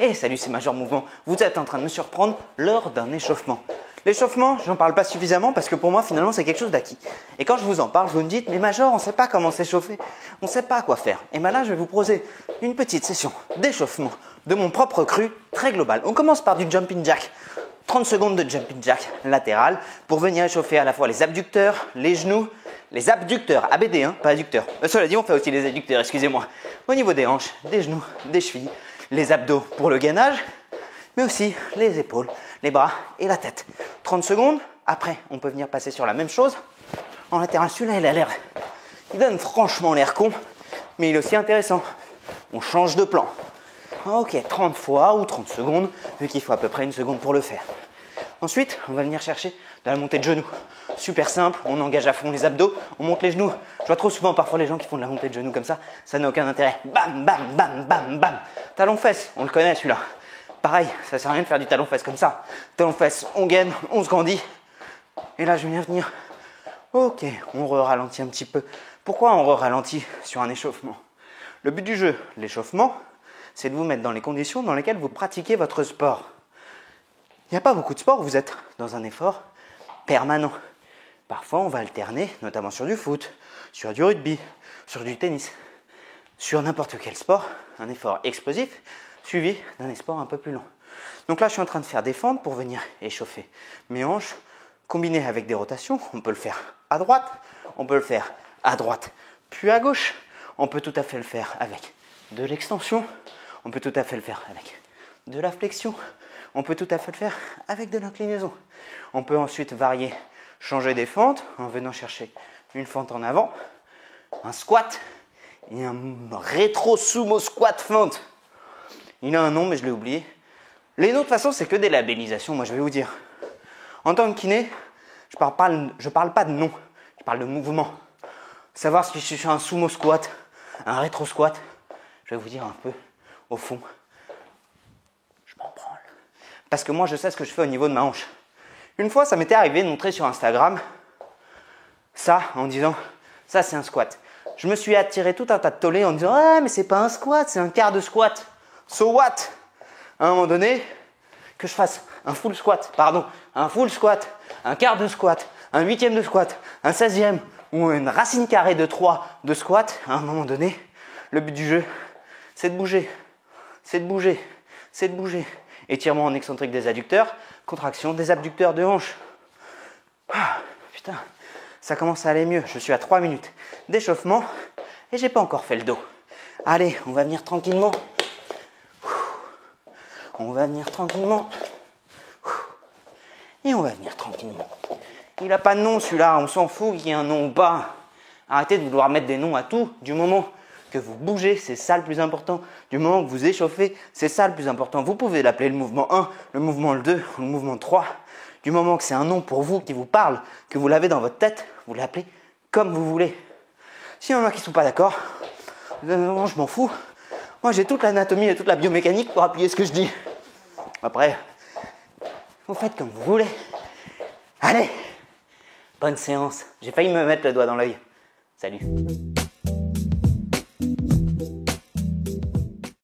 Et salut, c'est Major Mouvement. Vous êtes en train de me surprendre lors d'un échauffement. L'échauffement, j'en parle pas suffisamment parce que pour moi, finalement, c'est quelque chose d'acquis. Et quand je vous en parle, vous me dites, mais Major, on ne sait pas comment s'échauffer, on ne sait pas quoi faire. Et bien là, je vais vous proposer une petite session d'échauffement de mon propre cru très global. On commence par du jumping jack. 30 secondes de jumping jack latéral pour venir échauffer à la fois les abducteurs, les genoux, les abducteurs, ABD, hein, pas adducteurs. Cela dit, on fait aussi les adducteurs, excusez-moi. Au niveau des hanches, des genoux, des chevilles, les abdos pour le gainage, mais aussi les épaules, les bras et la tête. 30 secondes, après, on peut venir passer sur la même chose. En latéral, celui-là, il donne franchement l'air con, mais il est aussi intéressant. On change de plan. Ok, 30 fois ou 30 secondes, vu qu'il faut à peu près une seconde pour le faire. Ensuite, on va venir chercher de la montée de genoux. Super simple, on engage à fond les abdos, on monte les genoux. Je vois trop souvent parfois les gens qui font de la montée de genoux comme ça n'a aucun intérêt. Bam, bam, bam, bam, bam. Talon-fesse, on le connaît celui-là. Pareil, ça sert à rien de faire du talon-fesse comme ça. Talon-fesse, on gaine, on se grandit. Et là, je viens venir. Ok, on ralentit un petit peu. Pourquoi on ralentit sur un échauffement? Le but du jeu, l'échauffement, c'est de vous mettre dans les conditions dans lesquelles vous pratiquez votre sport. Il n'y a pas beaucoup de sports où vous êtes dans un effort permanent. Parfois, on va alterner, notamment sur du foot, sur du rugby, sur du tennis, sur n'importe quel sport, un effort explosif suivi d'un effort un peu plus long. Donc là, je suis en train de faire des fentes pour venir échauffer mes hanches, combinées avec des rotations. On peut le faire à droite, on peut le faire à droite, puis à gauche. On peut tout à fait le faire avec de l'extension, on peut tout à fait le faire avec de la flexion, on peut tout à fait le faire avec de l'inclinaison. On peut ensuite varier, changer des fentes en venant chercher une fente en avant, un squat et un rétro sumo squat fente. Il a un nom mais je l'ai oublié. Les noms de toute façon c'est que des labellisations, moi je vais vous dire. En tant que kiné, je parle pas de nom, je parle de mouvement. Savoir si je suis un sumo squat, un rétro squat, je vais vous dire un peu au fond. Je m'en branle. Parce que moi je sais ce que je fais au niveau de ma hanche. Une fois ça m'était arrivé de montrer sur Instagram ça en disant ça c'est un squat. Je me suis attiré tout un tas de tollés en disant ah mais c'est pas un squat, c'est un quart de squat. So what? À un moment donné, que je fasse un full squat, un quart de squat, un huitième de squat, un 16e ou une racine carrée de 3 de squat, à un moment donné, le but du jeu, c'est de bouger, c'est de bouger, c'est de bouger. Étirement en excentrique des adducteurs, contraction des abducteurs de hanche. Ah, putain, ça commence à aller mieux. Je suis à 3 minutes d'échauffement et j'ai pas encore fait le dos. Allez, on va venir tranquillement. On va venir tranquillement. Et on va venir tranquillement. Il n'a pas de nom celui-là, on s'en fout qu'il y ait un nom ou pas. Arrêtez de vouloir mettre des noms à tout. Du moment que vous bougez, c'est ça le plus important. Du moment que vous échauffez, c'est ça le plus important. Vous pouvez l'appeler le mouvement 1, le mouvement 2, le mouvement 3. Du moment que c'est un nom pour vous, qui vous parle, que vous l'avez dans votre tête, vous l'appelez comme vous voulez. S'il y en a qui ne sont pas d'accord, non, je m'en fous. Moi, j'ai toute l'anatomie et toute la biomécanique pour appuyer ce que je dis. Après, vous faites comme vous voulez. Allez, bonne séance. J'ai failli me mettre le doigt dans l'œil. Salut.